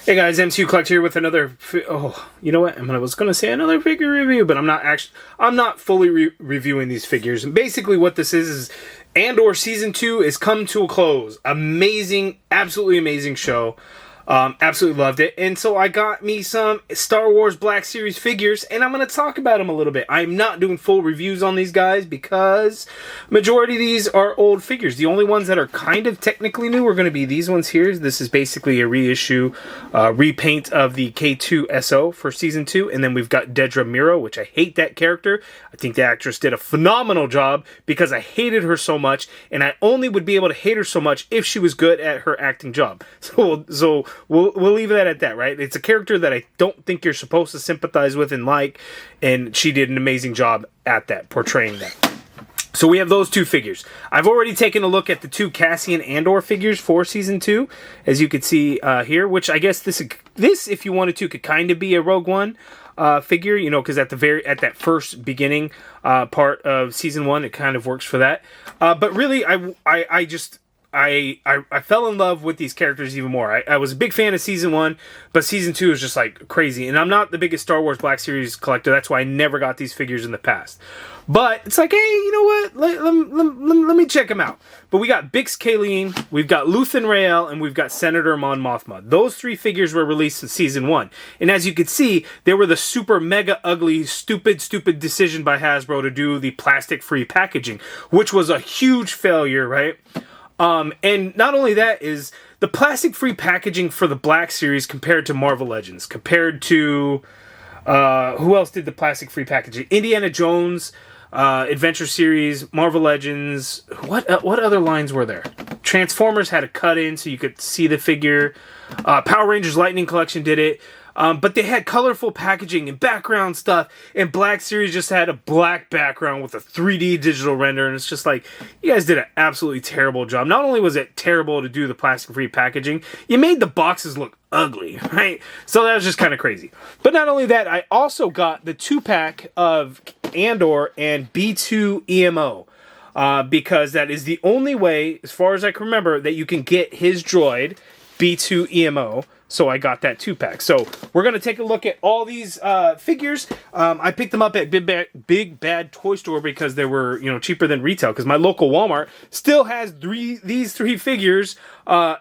Hey guys, MCU Collect here with another. You know what? I was gonna say another figure review, but I'm not fully reviewing these figures. And basically, what this is Andor Season 2 is come to a close. Amazing, absolutely amazing show. Absolutely loved it. And so I got me some Star Wars Black Series figures, and I'm going to talk about them a little bit. I'm not doing full reviews on these guys because majority of these are old figures. The only ones that are kind of technically new are going to be these ones here. This is basically a reissue, repaint of the K-2SO for Season 2. And then we've got Dedra Miro, which I hate that character. I think the actress did a phenomenal job because I hated her so much, and I only would be able to hate her so much if she was good at her acting job. So we'll leave that at that, right? It's a character that I don't think you're supposed to sympathize with and like, and she did an amazing job at that, portraying that. So we have those two figures. I've already taken a look at the two Cassian Andor figures for Season 2, as you can see here, which I guess this, if you wanted to, could kind of be a Rogue One figure, you know, because at that first beginning part of Season 1, it kind of works for that. But really, I fell in love with these characters even more. I was a big fan of Season 1, but Season 2 is just like crazy. And I'm not the biggest Star Wars Black Series collector. That's why I never got these figures in the past. But it's like, hey, you know what? Let me check them out. But we got Bix Cassian, we've got Luthen Rael, and we've got Senator Mon Mothma. Those three figures were released in Season 1. And as you can see, they were the super mega ugly, stupid decision by Hasbro to do the plastic-free packaging, which was a huge failure, right? And not only that is the plastic-free packaging for the Black Series compared to Marvel Legends, compared to, who else did the plastic-free packaging? Indiana Jones, Adventure Series, Marvel Legends, what other lines were there? Transformers had a cut-in so you could see the figure. Power Rangers Lightning Collection did it. But they had colorful packaging and background stuff, and Black Series just had a black background with a 3D digital render, and it's just like, you guys did an absolutely terrible job. Not only was it terrible to do the plastic-free packaging, you made the boxes look ugly, right? So that was just kind of crazy. But not only that, I also got the 2-pack of Andor and B2EMO. Because that is the only way, as far as I can remember, that you can get his droid, B2EMO. So I got that 2-pack. So we're going to take a look at all these figures. I picked them up at Big Bad Toy Store because they were, you know, cheaper than retail. Because my local Walmart still has these three figures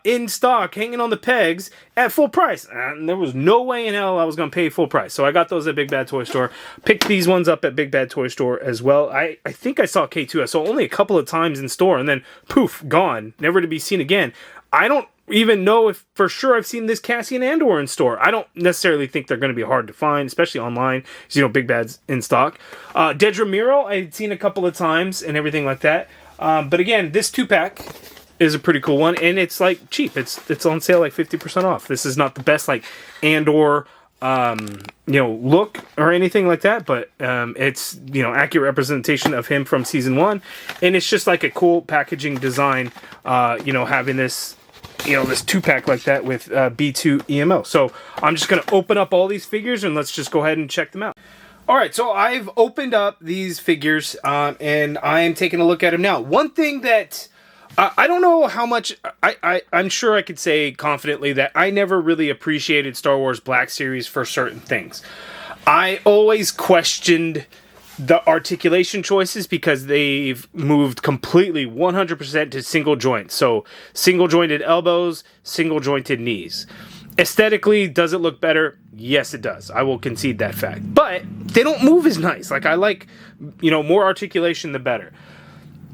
in stock, hanging on the pegs at full price. And there was no way in hell I was going to pay full price. So I got those at Big Bad Toy Store. Picked these ones up at Big Bad Toy Store as well. I think I saw K-2SO only a couple of times in store, and then poof, gone, never to be seen again. I don't even know if for sure I've seen this Cassian Andor in store. I don't necessarily think they're going to be hard to find, especially online, because, you know, Big Bad's in stock. Dedra Miro, I'd seen a couple of times and everything like that. But again, this 2-pack is a pretty cool one, and it's like cheap. It's on sale like 50% off. This is not the best like Andor look or anything like that, but it's, you know, accurate representation of him from Season 1, and it's just like a cool packaging design, having this, this 2-pack like that with B2EMO. So I'm just going to open up all these figures and let's just go ahead and check them out. All right, so I've opened up these figures and I am taking a look at them now. One thing that I don't know how much, I'm sure I could say confidently that I never really appreciated Star Wars Black Series for certain things. I always questioned the articulation choices because they've moved completely 100% to single joints. So single jointed elbows, single jointed knees. Aesthetically, does it look better? Yes, it does. I will concede that fact. But they don't move as nice. Like, I like, more articulation, the better.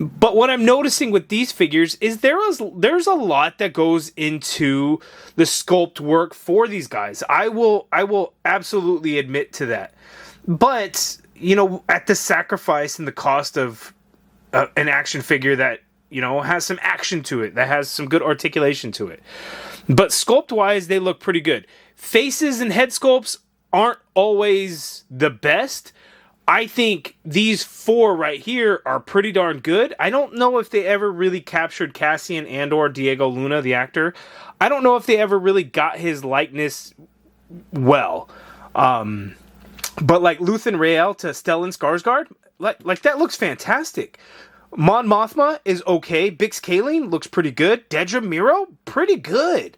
But what I'm noticing with these figures is there's a lot that goes into the sculpt work for these guys. I will absolutely admit to that. But at the sacrifice and the cost of an action figure that, has some action to it, that has some good articulation to it. But sculpt-wise, they look pretty good. Faces and head sculpts aren't always the best. I think these 4 right here are pretty darn good. I don't know if they ever really captured Cassian Andor Diego Luna, the actor. I don't know if they ever really got his likeness well. But like Luthen Rael to Stellan Skarsgård, like that looks fantastic. Mon Mothma is okay. Bix Cassian looks pretty good. Dedra Miro, pretty good.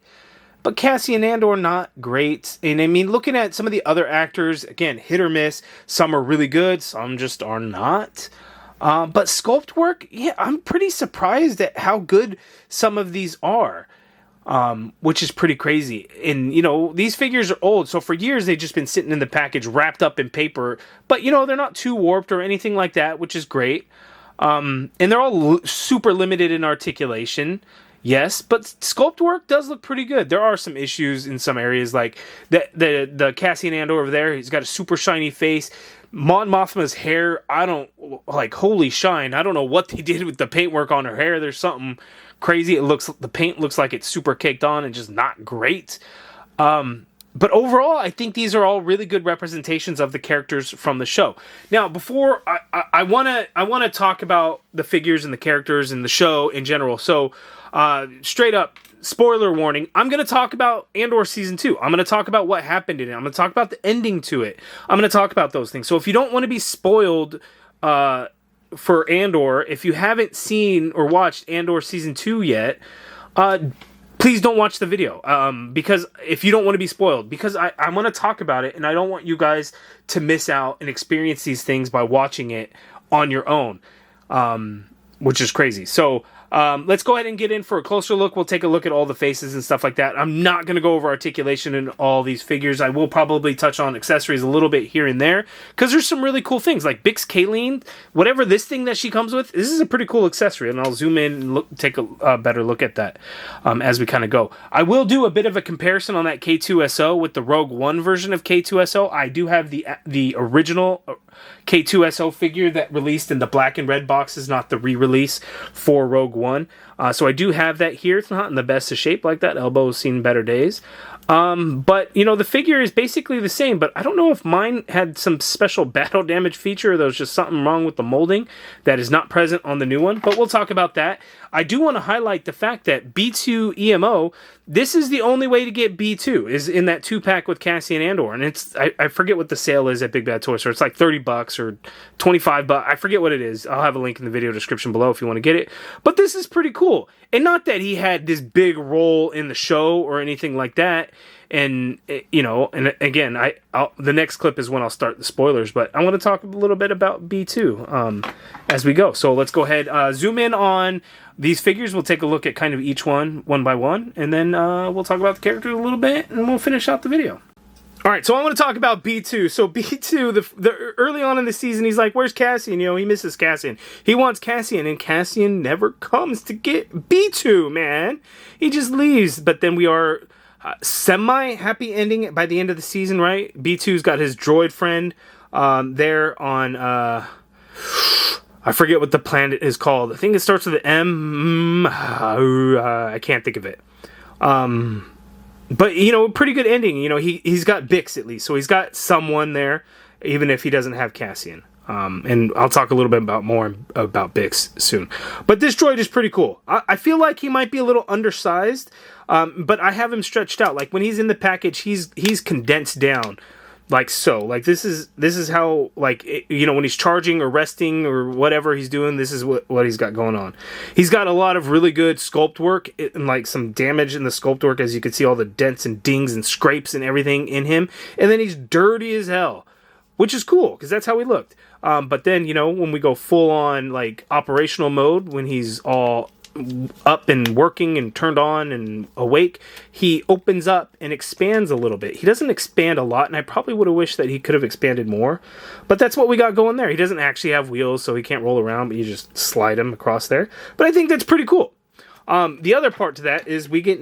but Cassian Andor, not great. And I mean, looking at some of the other actors, again, hit or miss. Some are really good, some just are not. But sculpt work, yeah, I'm pretty surprised at how good some of these are. Which is pretty crazy. And, you know, these figures are old, so for years they've just been sitting in the package wrapped up in paper. But, you know, they're not too warped or anything like that, which is great. And they're all super limited in articulation. Yes, but sculpt work does look pretty good. There are some issues in some areas, like the Cassian Andor over there. He's got a super shiny face. Mon Mothma's hair, I don't, like, holy shine. I don't know what they did with the paintwork on her hair. There's something crazy. The paint looks like it's super caked on and just not great. But overall, I think these are all really good representations of the characters from the show. Now, before I want to talk about the figures and the characters and the show in general. So, straight up, spoiler warning, I'm going to talk about Andor Season 2. I'm going to talk about what happened in it. I'm going to talk about the ending to it. I'm going to talk about those things. So if you don't want to be spoiled for Andor, if you haven't seen or watched Andor Season 2 yet, please don't watch the video. Because if you don't want to be spoiled, because I want to talk about it, and I don't want you guys to miss out and experience these things by watching it on your own, which is crazy. So let's go ahead and get in for a closer look. We'll take a look at all the faces and stuff like that. I'm not going to go over articulation in all these figures. I will probably touch on accessories a little bit here and there, because there's some really cool things, like Bix Cassian, whatever this thing that she comes with, this is a pretty cool accessory, and I'll zoom in and take a better look at that as we kind of go. I will do a bit of a comparison on that K-2SO with the Rogue One version of K-2SO. I do have the original K-2SO figure that released in the black and red boxes, not the re-release for Rogue One. So I do have that here. It's not in the best of shape like that. Elbow's seen better days. But, you know, the figure is basically the same, but I don't know if mine had some special battle damage feature, or there was just something wrong with the molding that is not present on the new one, but we'll talk about that. I do want to highlight the fact that B2EMO, this is the only way to get B2, is in that 2-pack with Cassian Andor, and it's, I forget what the sale is at Big Bad Toy Store. It's like $30 or $25. I forget what it is. I'll have a link in the video description below if you want to get it, but this is pretty cool. And not that he had this big role in the show or anything like that. And, you know, and again, the next clip is when I'll start the spoilers, but I want to talk a little bit about B2 as we go. So let's go ahead, zoom in on these figures. We'll take a look at kind of each one by one, and then we'll talk about the characters a little bit, and we'll finish out the video. All right, so I want to talk about B2. So B2, the early on in the season, he's like, where's Cassian? You know, he misses Cassian. He wants Cassian, and Cassian never comes to get B2, man. He just leaves. But then we are semi-happy ending by the end of the season, right? B2's got his droid friend there on, I forget what the planet is called. I think it starts with an M. I can't think of it. But, you know, pretty good ending. You know, he's got Bix at least. So he's got someone there, even if he doesn't have Cassian. And I'll talk a little bit more about Bix soon. But this droid is pretty cool. I feel like he might be a little undersized, but I have him stretched out. Like, when he's in the package, he's condensed down. Like so. Like, this is how, like, you know, when he's charging or resting or whatever he's doing, this is what he's got going on. He's got a lot of really good sculpt work and, like, some damage in the sculpt work, as you can see all the dents and dings and scrapes and everything in him. And then he's dirty as hell, which is cool, because that's how he looked. But then, you know, when we go full on, like, operational mode, when he's all up and working and turned on and awake, he opens up and expands a little bit. He doesn't expand a lot, and I probably would have wished that he could have expanded more, but that's what we got going there. He doesn't actually have wheels, so he can't roll around, but you just slide him across there. But I think that's pretty cool. The other part to that is we get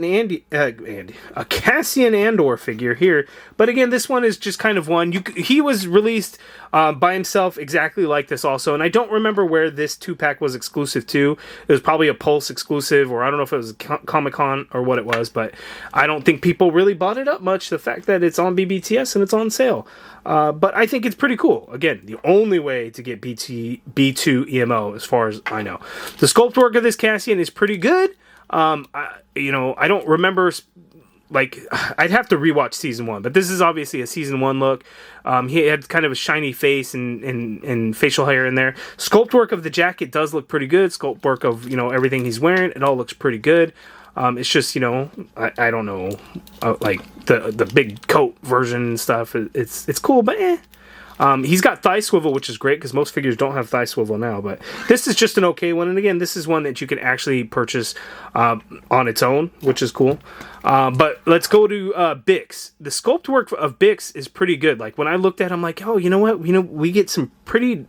a Cassian Andor figure here, but again, this one is just kind of one. He was released by himself exactly like this also, and I don't remember where this 2-pack was exclusive to. It was probably a Pulse exclusive, or I don't know if it was Comic-Con or what it was, but I don't think people really bought it up much, the fact that it's on BBTS and it's on sale. But I think it's pretty cool. Again, the only way to get B2EMO, as far as I know. The sculpt work of this Cassian is pretty good. I don't remember, like, I'd have to rewatch season 1, but this is obviously a season 1 look. He had kind of a shiny face and facial hair in there. Sculpt work of the jacket does look pretty good. Sculpt work of, you know, everything he's wearing, it all looks pretty good. It's just, I don't know, like the big coat version and stuff. It's cool, but he's got thigh swivel, which is great because most figures don't have thigh swivel now. But this is just an okay one, and again, this is one that you can actually purchase on its own, which is cool. But let's go to Bix. The sculpt work of Bix is pretty good. Like when I looked at it, I'm like, oh, you know what? We get some pretty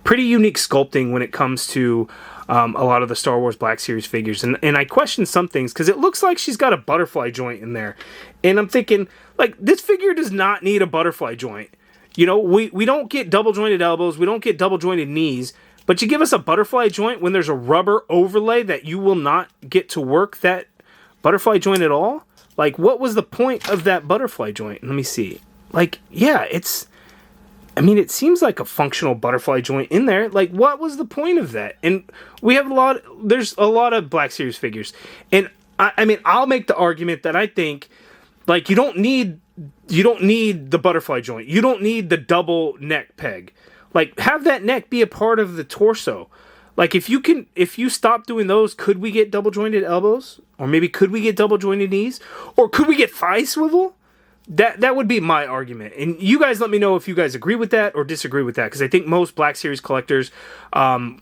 unique sculpting when it comes to a lot of the Star Wars Black Series figures. And I question some things because it looks like she's got a butterfly joint in there. And I'm thinking, like, this figure does not need a butterfly joint. We don't get double jointed elbows, we don't get double jointed knees, but you give us a butterfly joint when there's a rubber overlay that you will not get to work that butterfly joint at all? Like, what was the point of that butterfly joint? Let me see. Like, yeah, it seems like a functional butterfly joint in there. Like, what was the point of that? And there's a lot of Black Series figures. And I'll make the argument that I think, like, you don't need the butterfly joint. You don't need the double neck peg. Like, have that neck be a part of the torso. Like, if you stop doing those, could we get double jointed elbows? Or maybe could we get double jointed knees? Or could we get thigh swivel? That would be my argument. And you guys let me know if you guys agree with that or disagree with that. Because I think most Black Series collectors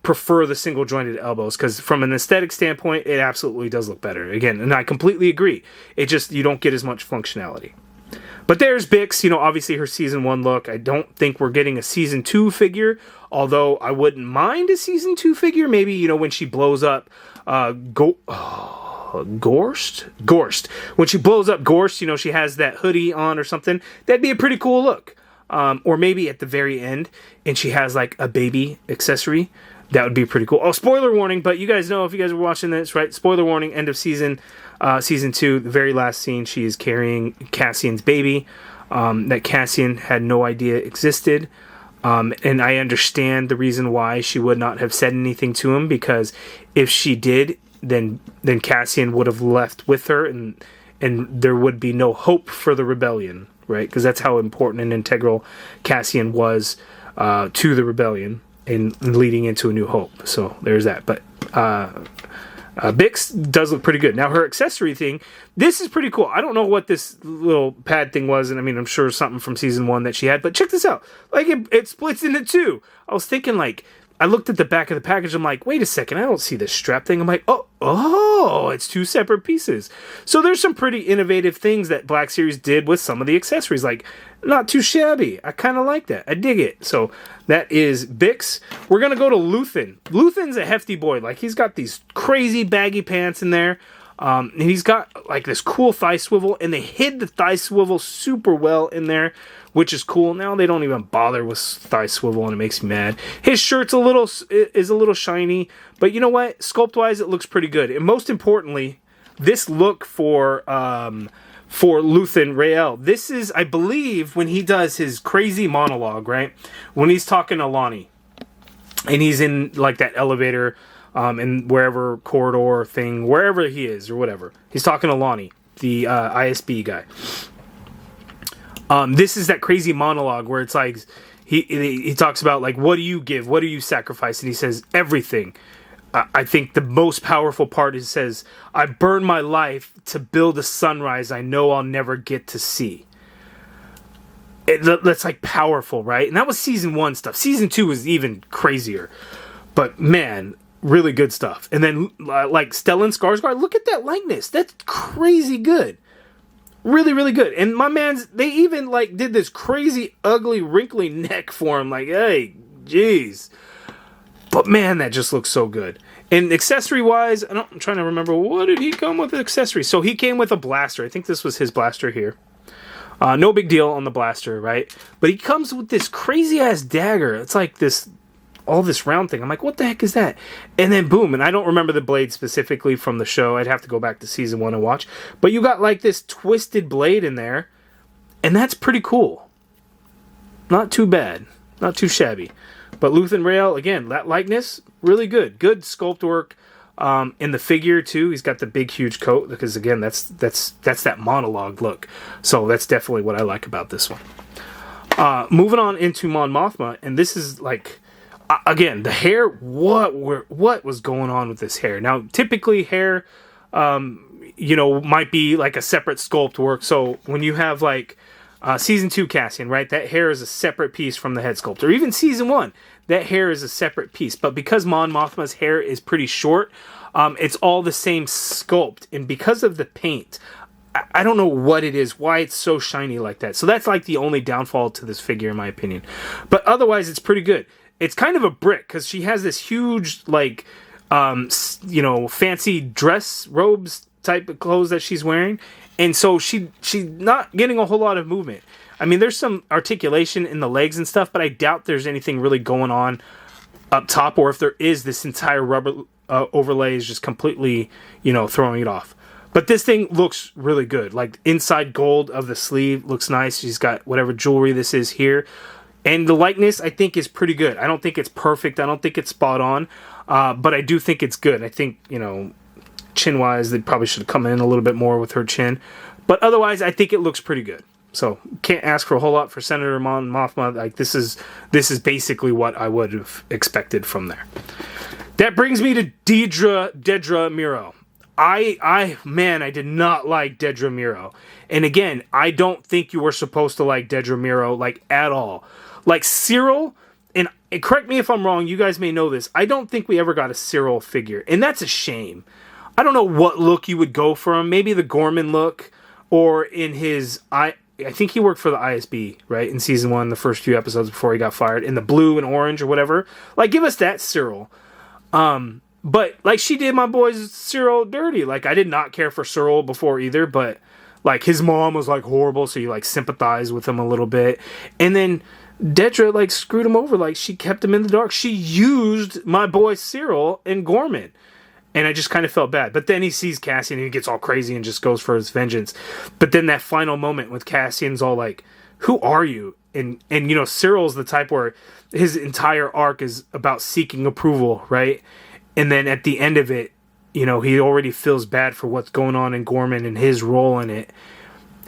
prefer the single jointed elbows. Because from an aesthetic standpoint, it absolutely does look better. Again, and I completely agree. It just, you don't get as much functionality. But there's Bix, obviously her Season 1 look. I don't think we're getting a Season 2 figure, although I wouldn't mind a Season 2 figure. Maybe, when she blows up Gorst. When she blows up Gorst, she has that hoodie on or something. That'd be a pretty cool look. Or maybe at the very end, and she has, like, a baby accessory. That would be pretty cool. Oh, spoiler warning, but you guys know, if you guys were watching this, right? Spoiler warning, end of Season 2, the very last scene, she is carrying Cassian's baby that Cassian had no idea existed. And I understand the reason why she would not have said anything to him, because if she did, then Cassian would have left with her, and there would be no hope for the rebellion, right? Because that's how important and integral Cassian was to the rebellion and leading into A New Hope. So there's that. But Bix does look pretty good. Now, her accessory thing, this is pretty cool. I don't know what this little pad thing was, and I'm sure something from Season 1 that she had, but check this out. Like, it splits into two. I was thinking, like, I looked at the back of the package, I'm like, wait a second, I don't see this strap thing. I'm like, oh, it's two separate pieces. So there's some pretty innovative things that Black Series did with some of the accessories. Like, not too shabby. I kind of like that. I dig it. So that is Bix. We're going to go to Luthen. Luthen's a hefty boy. Like, he's got these crazy baggy pants in there. And he's got, like, this cool thigh swivel, and they hid the thigh swivel super well in there, which is cool. Now they don't even bother with thigh swivel, and it makes me mad. His shirt's a little shiny, but you know what? Sculpt-wise, it looks pretty good. And most importantly, this look for Luthen Rael, this is, I believe, when he does his crazy monologue, right? When he's talking to Lonnie, and he's in, like, that elevator, in wherever corridor thing, wherever he is, or whatever. He's talking to Lonnie, the ISB guy. This is that crazy monologue where it's like, he talks about, like, what do you give? What do you sacrifice? And he says, everything. I think the most powerful part is, says, I burn my life to build a sunrise I know I'll never get to see. That's, like, powerful, right? And that was Season 1 stuff. Season 2 was even crazier. But, man, really good stuff. And then, like, Stellan Skarsgård, look at that likeness. That's crazy good. Really, really good. And my man's, they even, like, did this crazy, ugly, wrinkly neck for him. Like, hey, jeez. But, man, that just looks so good. And accessory-wise, I'm trying to remember, what did he come with accessories? So he came with a blaster. I think this was his blaster here. No big deal on the blaster, right? But he comes with this crazy-ass dagger. It's like this, all this round thing. I'm like, what the heck is that? And then boom, and I don't remember the blade specifically from the show. I'd have to go back to Season 1 and watch. But you got, like, this twisted blade in there, and that's pretty cool. Not too bad. Not too shabby. But Luthen Rael, again, that likeness, really good. Good sculpt work. In the figure, too, he's got the big, huge coat, because, again, that's that monologue look. So that's definitely what I like about this one. Moving on into Mon Mothma, and this is, like, again, the hair, what was going on with this hair? Now, typically, hair, might be like a separate sculpt work. So when you have like season 2 Cassian, right, that hair is a separate piece from the head sculpt. Or even season 1, that hair is a separate piece. But because Mon Mothma's hair is pretty short, it's all the same sculpt. And because of the paint, I don't know what it is, why it's so shiny like that. So that's like the only downfall to this figure, in my opinion. But otherwise, it's pretty good. It's kind of a brick because she has this huge, like, fancy dress robes type of clothes that she's wearing. And so she's not getting a whole lot of movement. I mean, there's some articulation in the legs and stuff, but I doubt there's anything really going on up top. Or if there is, this entire rubber overlay is just completely, throwing it off. But this thing looks really good. Like, inside gold of the sleeve looks nice. She's got whatever jewelry this is here. And the likeness, I think, is pretty good. I don't think it's perfect. I don't think it's spot on. But I do think it's good. I think, chin-wise, they probably should have come in a little bit more with her chin. But otherwise, I think it looks pretty good. So, can't ask for a whole lot for Senator Mon Mothma. Like, this is basically what I would have expected from there. That brings me to Dedra Miro. I did not like Dedra Miro. And again, I don't think you were supposed to like Dedra Miro, like, at all. Like, Cyril, and correct me if I'm wrong, you guys may know this, I don't think we ever got a Cyril figure. And that's a shame. I don't know what look you would go for him. Maybe the Gorman look, or in his... I think he worked for the ISB, right, in season 1, the first few episodes before he got fired, in the blue and orange or whatever. Like, give us that Cyril. But, like, she did my boy's Cyril dirty. Like, I did not care for Cyril before either, but, like, his mom was, like, horrible, so you, like, sympathize with him a little bit. And then Dedra, like, screwed him over. Like, she kept him in the dark. She used my boy Cyril and Gorman. And I just kind of felt bad. But then he sees Cassian and he gets all crazy and just goes for his vengeance. But then that final moment with Cassian's all like, who are you? And Cyril's the type where his entire arc is about seeking approval, right? And then at the end of it, he already feels bad for what's going on in Gorman and his role in it.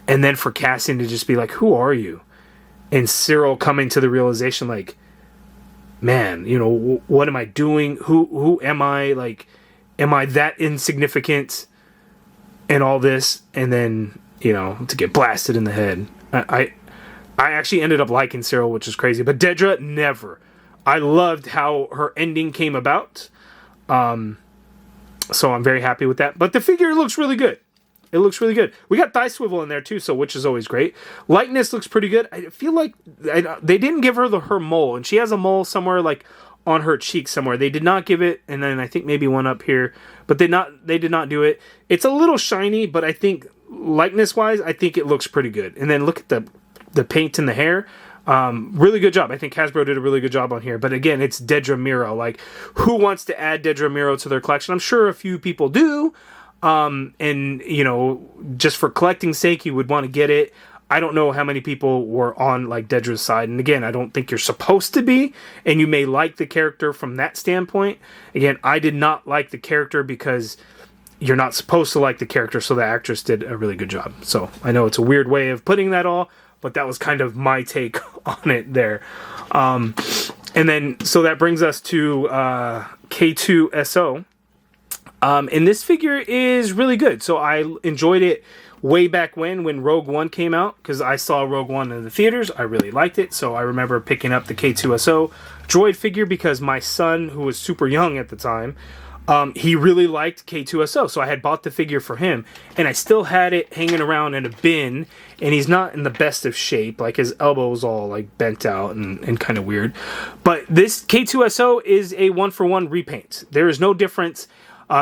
And then for Cassian to just be like, who are you? And Cyril coming to the realization, like, man, what am I doing? Who am I? Like, am I that insignificant and all this? And then, to get blasted in the head. I actually ended up liking Cyril, which is crazy. But Dedra, never. I loved how her ending came about. So I'm very happy with that. But the figure looks really good. It looks really good. We got thigh swivel in there too, so which is always great. Likeness looks pretty good. I feel like they didn't give her her mole. And she has a mole somewhere, like, on her cheek somewhere. They did not give it, and then I think maybe one up here, but they did not do it. It's a little shiny, but I think likeness wise, I think it looks pretty good. And then look at the paint and the hair. Really good job. I think Hasbro did a really good job on here. But again, it's Dedra Miro. Like, who wants to add Dedra Miro to their collection? I'm sure a few people do. And just for collecting's sake, you would want to get it. I don't know how many people were on, like, Dedra's side. And again, I don't think you're supposed to be. And you may like the character from that standpoint. Again, I did not like the character because you're not supposed to like the character. So the actress did a really good job. So I know it's a weird way of putting that all, but that was kind of my take on it there. And then, so that brings us to K-2SO. And this figure is really good. So I enjoyed it way back when Rogue One came out, because I saw Rogue One in the theaters. I really liked it, so I remember picking up the K-2SO droid figure because my son, who was super young at the time, he really liked K-2SO, so I had bought the figure for him, and I still had it hanging around in a bin, and he's not in the best of shape. Like, his elbow's all, like, bent out and kind of weird. But this K-2SO is a 1-for-1 repaint. There is no difference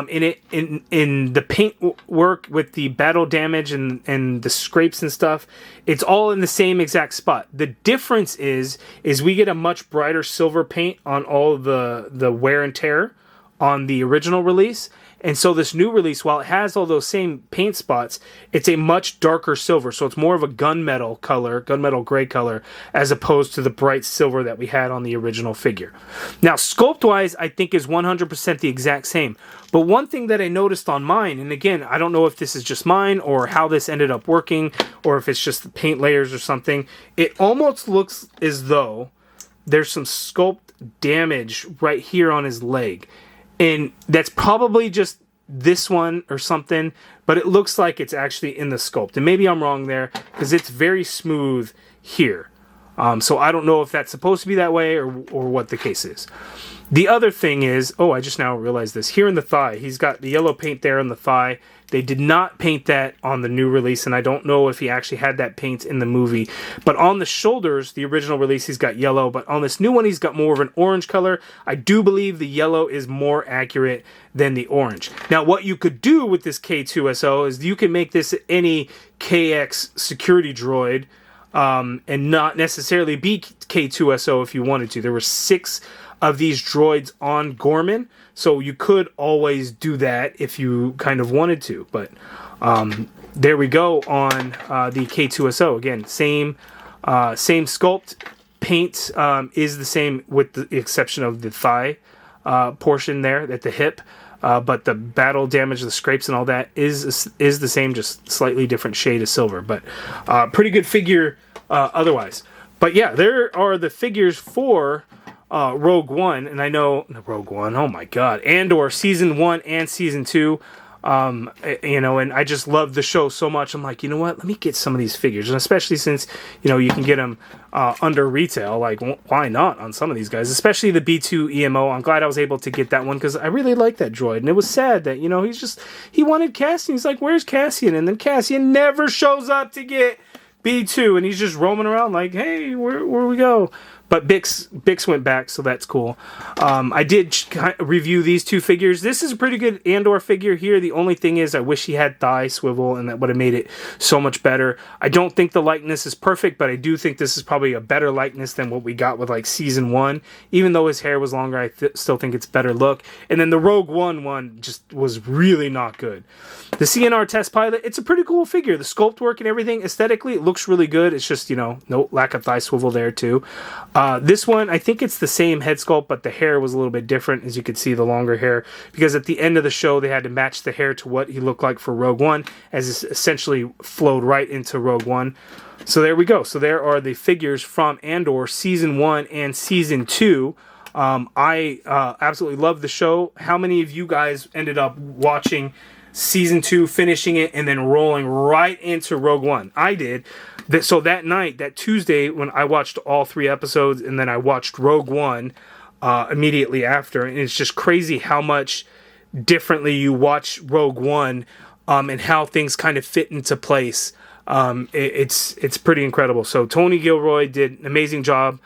in it, in the paint work with the battle damage and the scrapes and stuff. It's all in the same exact spot. The difference is we get a much brighter silver paint on all the wear and tear on the original release. And so this new release, while it has all those same paint spots, it's a much darker silver. So it's more of a gunmetal color, gunmetal gray color, as opposed to the bright silver that we had on the original figure. Now, sculpt-wise, I think is 100% the exact same. But one thing that I noticed on mine, and again, I don't know if this is just mine or how this ended up working, or if it's just the paint layers or something, it almost looks as though there's some sculpt damage right here on his leg. And that's probably just this one or something, but it looks like it's actually in the sculpt. And maybe I'm wrong there, because it's very smooth here. So I don't know if that's supposed to be that way or what the case is. The other thing is, oh, I just now realized this. Here in the thigh, he's got the yellow paint there on the thigh. They did not paint that on the new release, and I don't know if he actually had that paint in the movie. But on the shoulders, the original release, he's got yellow, but on this new one, he's got more of an orange color. I do believe the yellow is more accurate than the orange. Now, what you could do with this K-2SO is you can make this any KX security droid, and not necessarily be K-2SO if you wanted to. There were 6 of these droids on Gorman, so you could always do that if you kind of wanted to. But there we go on the K-2SO. Again, same sculpt. Paint is the same with the exception of the thigh portion there at the hip. But the battle damage, the scrapes and all that is the same, just slightly different shade of silver. But pretty good figure otherwise. But yeah, there are the figures for Rogue One, and I know Rogue One. Oh my God, Andor Season 1 and Season 2. You know, and I just love the show so much. I'm like, you know what? Let me get some of these figures, and especially since you can get them under retail. Like, why not on some of these guys? Especially the B2EMO. I'm glad I was able to get that one because I really like that droid, and it was sad that he wanted Cassian. He's like, where's Cassian? And then Cassian never shows up to get B2, and he's just roaming around like, hey, where we go? But Bix went back, so that's cool. I did review these 2 figures. This is a pretty good Andor figure here. The only thing is I wish he had thigh swivel, and that would have made it so much better. I don't think the likeness is perfect, but I do think this is probably a better likeness than what we got with like Season 1. Even though his hair was longer, I still think it's better look. And then the Rogue One just was really not good. The CNR test pilot, it's a pretty cool figure. The sculpt work and everything, aesthetically, it looks really good. It's just, no lack of thigh swivel there too. This one, I think it's the same head sculpt, but the hair was a little bit different, as you could see, the longer hair, because at the end of the show, they had to match the hair to what he looked like for Rogue One, as it essentially flowed right into Rogue One. So there we go. So there are the figures from Andor Season 1 and Season 2. I absolutely love the show. How many of you guys ended up watching Season 2, finishing it, and then rolling right into Rogue One? I did. So that night, that Tuesday, when I watched all 3 episodes, and then I watched Rogue One immediately after, and it's just crazy how much differently you watch Rogue One and how things kind of fit into place. It's pretty incredible. So Tony Gilroy did an amazing job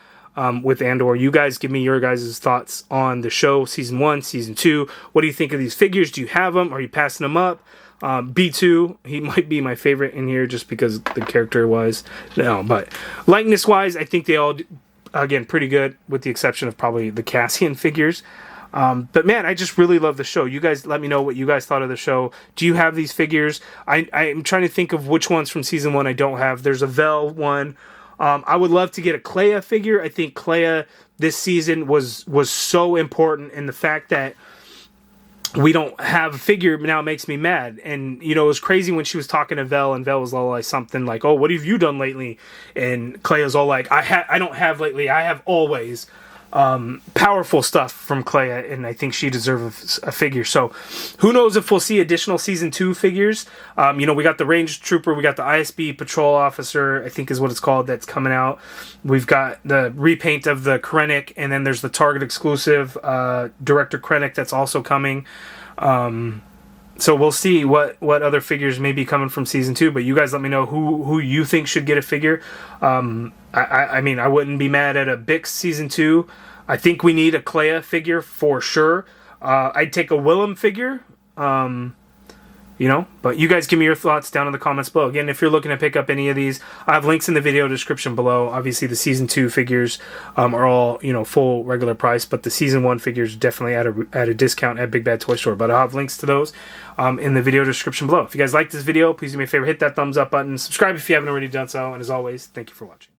with Andor. You guys give me your guys' thoughts on the show, Season 1, Season 2. What do you think of these figures? Do you have them? Are you passing them up? B2, he might be my favorite in here just because the character-wise. No, but likeness-wise, I think they all, again, pretty good, with the exception of probably the Cassian figures. But man, I just really love the show. You guys let me know what you guys thought of the show. Do you have these figures? I'm trying to think of which ones from Season 1 I don't have. There's a Vel one. I would love to get a Clea figure. I think Clea this season was so important, and the fact that we don't have a figure now makes me mad. And it was crazy when she was talking to Vel, and Vel was all like something like, "Oh, what have you done lately?" And Clea's all like, "I don't have lately. I have always." Powerful stuff from Clea, and I think she deserves a figure. So who knows if we'll see additional Season 2 figures. We got the Range Trooper, we got the ISB Patrol Officer, I think is what it's called, that's coming out. We've got the repaint of the Krennic, and then there's the Target exclusive Director Krennic that's also coming. So we'll see what other figures may be coming from Season 2, but you guys let me know who you think should get a figure. I mean, I wouldn't be mad at a Bix Season 2. I think we need a Clea figure for sure. I'd take a Willem figure, but you guys give me your thoughts down in the comments below. Again, if you're looking to pick up any of these, I have links in the video description below. Obviously, the Season 2 figures are all, full regular price, but the Season 1 figures definitely at a discount at Big Bad Toy Store. But I'll have links to those in the video description below. If you guys like this video, please do me a favor, hit that thumbs up button, subscribe if you haven't already done so, and as always, thank you for watching.